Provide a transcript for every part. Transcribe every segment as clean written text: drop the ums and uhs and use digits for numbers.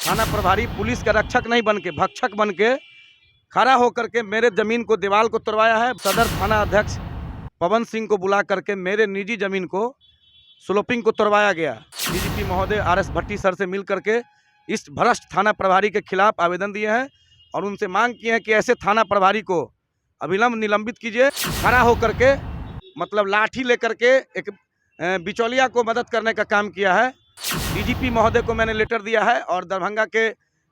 थाना प्रभारी पुलिस का रक्षक नहीं बन के भक्षक बन के खड़ा होकर के मेरे जमीन को दीवार को तोड़वाया है। सदर थाना अध्यक्ष पवन सिंह को बुला करके मेरे निजी जमीन को स्लोपिंग को तोड़वाया गया। डीजीपी महोदय आरएस भट्टी सर से मिल करके इस भ्रष्ट थाना प्रभारी के खिलाफ आवेदन दिए हैं और उनसे मांग की है कि ऐसे थाना प्रभारी को अविलंब निलंबित कीजिए। खड़ा होकर के मतलब लाठी लेकर के एक बिचौलिया को मदद करने का काम किया है। डीजीपी महोदय को मैंने लेटर दिया है और दरभंगा के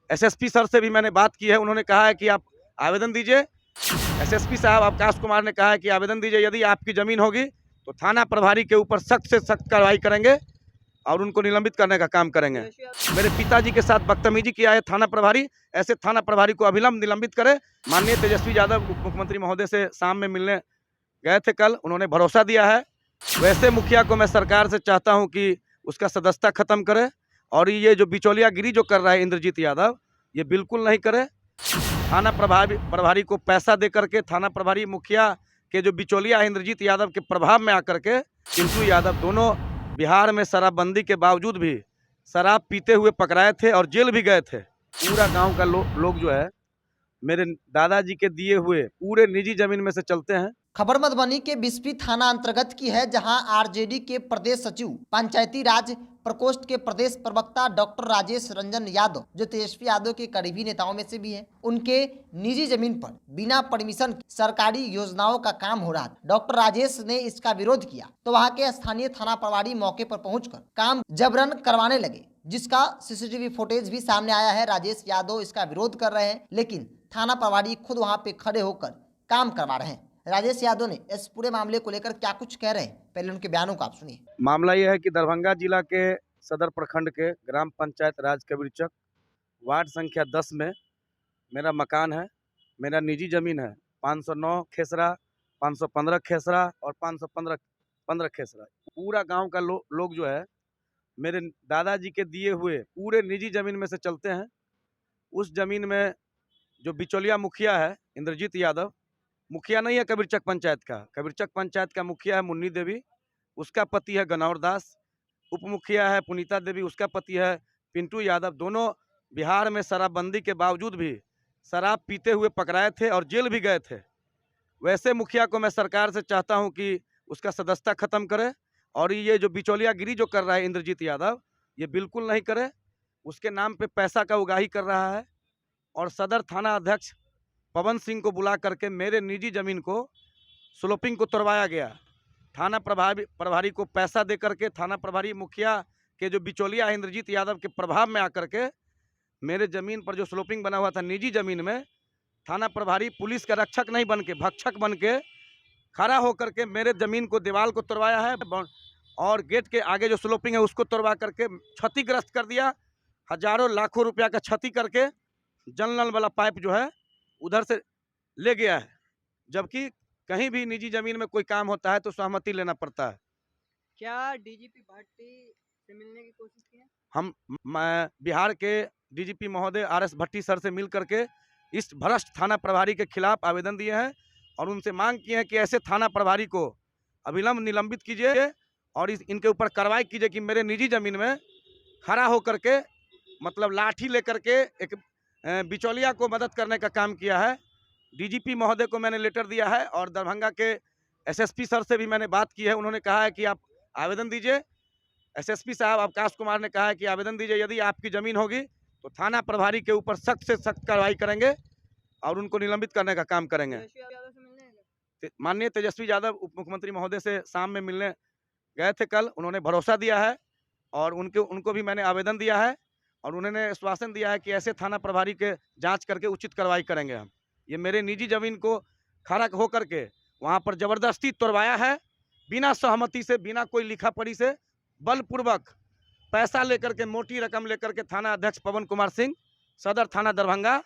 एसएसपी सर से भी मैंने बात की है। उन्होंने कहा है कि आप आवेदन दीजिए। एसएसपी साहब आकाश कुमार ने कहा है कि आवेदन दीजिए, यदि आपकी ज़मीन होगी तो थाना प्रभारी के ऊपर सख्त से सख्त कार्रवाई करेंगे और उनको निलंबित करने का काम करेंगे। मेरे पिताजी के साथ बदतमीजी किया है थाना प्रभारी, ऐसे थाना प्रभारी को अविलंब निलंबित करे। माननीय तेजस्वी यादव उप मुख्यमंत्री महोदय से शाम में मिलने गए थे कल, उन्होंने भरोसा दिया है। वैसे मुखिया को मैं सरकार से चाहता हूं कि उसका सदस्यता खत्म करे और ये जो बिचौलियागिरी जो कर रहा है इंद्रजीत यादव, ये बिल्कुल नहीं करे। थाना प्रभारी को पैसा दे करके थाना प्रभारी मुखिया के जो बिचौलिया है इंद्रजीत यादव के प्रभाव में आकर के पिंटू यादव दोनों बिहार में शराबबंदी के बावजूद भी शराब पीते हुए पकड़ाए थे और जेल भी गए थे। पूरा गांव का लोग जो है मेरे दादाजी के दिए हुए पूरे निजी जमीन में से चलते हैं। खबर मधुबनी के बिस्फी थाना अंतर्गत की है, जहां आरजेडी के प्रदेश सचिव पंचायती राज प्रकोष्ठ के प्रदेश प्रवक्ता डॉक्टर राजेश रंजन यादव, जो तेजस्वी यादव के करीबी नेताओं में से भी हैं, उनके निजी जमीन पर बिना परमिशन सरकारी योजनाओं का काम हो रहा था। डॉक्टर राजेश ने इसका विरोध किया तो वहां के स्थानीय थाना प्रभारी मौके पर पहुंचकर काम जबरन करवाने लगे, जिसका सीसीटीवी फुटेज भी सामने आया है। राजेश यादव इसका विरोध कर रहे हैं, लेकिन थाना प्रभारी खुद वहां पे खड़े होकर काम करवा रहे हैं। राजेश यादव ने इस पूरे मामले को लेकर क्या कुछ कह रहे हैं, पहले उनके बयानों को आप सुनिए। मामला यह है कि दरभंगा जिला के सदर प्रखंड के ग्राम पंचायत राज कबीरचक वार्ड संख्या 10 में मेरा मकान है। मेरा निजी जमीन है 509 खेसरा, 515 खेसरा और 515 खेसरा। पूरा गांव का लोग जो है मेरे दादाजी के दिए हुए पूरे निजी जमीन में से चलते हैं। उस जमीन में जो बिचौलिया मुखिया है इंद्रजीत यादव, मुखिया नहीं है कबीरचक पंचायत का, कबीरचक पंचायत का मुखिया है मुन्नी देवी, उसका पति है गनौर दास। उप मुखिया है पुनीता देवी, उसका पति है पिंटू यादव। दोनों बिहार में शराबबंदी के बावजूद भी शराब पीते हुए पकड़ाए थे और जेल भी गए थे। वैसे मुखिया को मैं सरकार से चाहता हूं कि उसका सदस्यता खत्म करे और ये जो बिचौलियागिरी जो कर रहा है इंद्रजीत यादव, ये बिल्कुल नहीं करे। उसके नाम पे पैसा का उगाही कर रहा है और सदर थाना अध्यक्ष पवन सिंह को बुला करके मेरे निजी जमीन को स्लोपिंग को तोड़वाया गया। थाना प्रभारी को पैसा दे करके थाना प्रभारी मुखिया के जो बिचौलिया है इंद्रजीत यादव के प्रभाव में आकर के मेरे जमीन पर जो स्लोपिंग बना हुआ था निजी जमीन में, थाना प्रभारी पुलिस का रक्षक नहीं बन के भक्षक बन के खड़ा होकर के मेरे जमीन को दीवार को तोड़वाया है और गेट के आगे जो स्लोपिंग है उसको तोड़वा करके क्षतिग्रस्त कर दिया। हजारों लाखों रुपया का क्षति करके जल नल वाला पाइप जो है उधर से ले गया है। जबकि कहीं भी निजी जमीन में कोई काम होता है तो सहमति लेना पड़ता है। क्या डीजीपी भट्टी से मिलने की कोशिश की है? हम बिहार के डीजीपी महोदय आरएस भट्टी सर से मिल करके इस भ्रष्ट थाना प्रभारी के खिलाफ आवेदन दिए हैं और उनसे मांग की है कि ऐसे थाना प्रभारी को अविलंब निलंबित कीजिए और इनके ऊपर कार्रवाई कीजिए कि मेरे निजी जमीन में खड़ा होकर के मतलब लाठी लेकर के एक बिचौलिया को मदद करने का काम किया है। डीजीपी महोदय को मैंने लेटर दिया है और दरभंगा के एसएसपी सर से भी मैंने बात की है। उन्होंने कहा है कि आप आवेदन दीजिए। एसएसपी साहब आकाश कुमार ने कहा है कि आवेदन दीजिए, यदि आपकी ज़मीन होगी तो थाना प्रभारी के ऊपर सख्त से सख्त कार्रवाई करेंगे और उनको निलंबित करने का काम करेंगे। यादव से मिलने माननीय तेजस्वी यादव उप मुख्यमंत्री महोदय से शाम में मिलने गए थे कल, उन्होंने भरोसा दिया है और उनको भी मैंने आवेदन दिया है और उन्होंने आश्वासन दिया है कि ऐसे थाना प्रभारी के जांच करके उचित कार्रवाई करेंगे हम। ये मेरे निजी जमीन को खड़ा होकर के वहाँ पर जबरदस्ती तोड़वाया है, बिना सहमति से, बिना कोई लिखा पढ़ी से, बलपूर्वक पैसा लेकर के, मोटी रकम लेकर के थाना अध्यक्ष पवन कुमार सिंह सदर थाना दरभंगा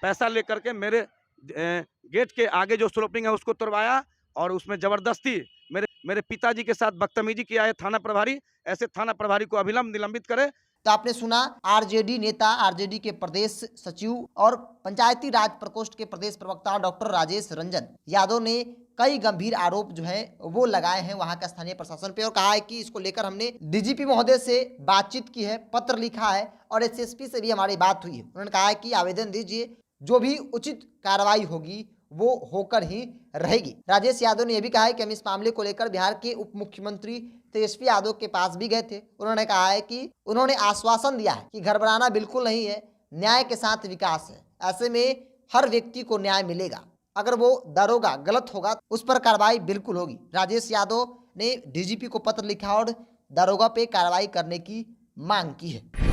पैसा लेकर के मेरे गेट के आगे जो स्लोपिंग है उसको तोड़वाया और उसमें जबरदस्ती मेरे पिताजी के साथ बदतमीजी किया है थाना प्रभारी। ऐसे थाना प्रभारी को अविलंब निलंबित करे। तो आपने सुना आरजेडी नेता, आरजेडी के प्रदेश सचिव और पंचायती राज प्रकोष्ठ के प्रदेश प्रवक्ता डॉक्टर राजेश रंजन यादव ने कई गंभीर आरोप जो है वो लगाए हैं वहां का स्थानीय प्रशासन पे और कहा है कि इसको लेकर हमने डीजीपी महोदय से बातचीत की है, पत्र लिखा है और एसएसपी से भी हमारी बात हुई है। उन्होंने कहा है कि आवेदन दीजिए, जो भी उचित कार्रवाई होगी वो होकर ही रहेगी। राजेश यादव ने यह भी कहा है कि हम इस मामले को लेकर बिहार के उप मुख्यमंत्री तेजस्वी यादव के पास भी गए थे। उन्होंने कहा है कि उन्होंने आश्वासन दिया है कि घबराना बिल्कुल नहीं है, न्याय के साथ विकास है। ऐसे में हर व्यक्ति को न्याय मिलेगा, अगर वो दरोगा गलत होगा उस पर कार्रवाई बिल्कुल होगी। राजेश यादव ने डीजीपी को पत्र लिखा और दरोगा पे कार्रवाई करने की मांग की है।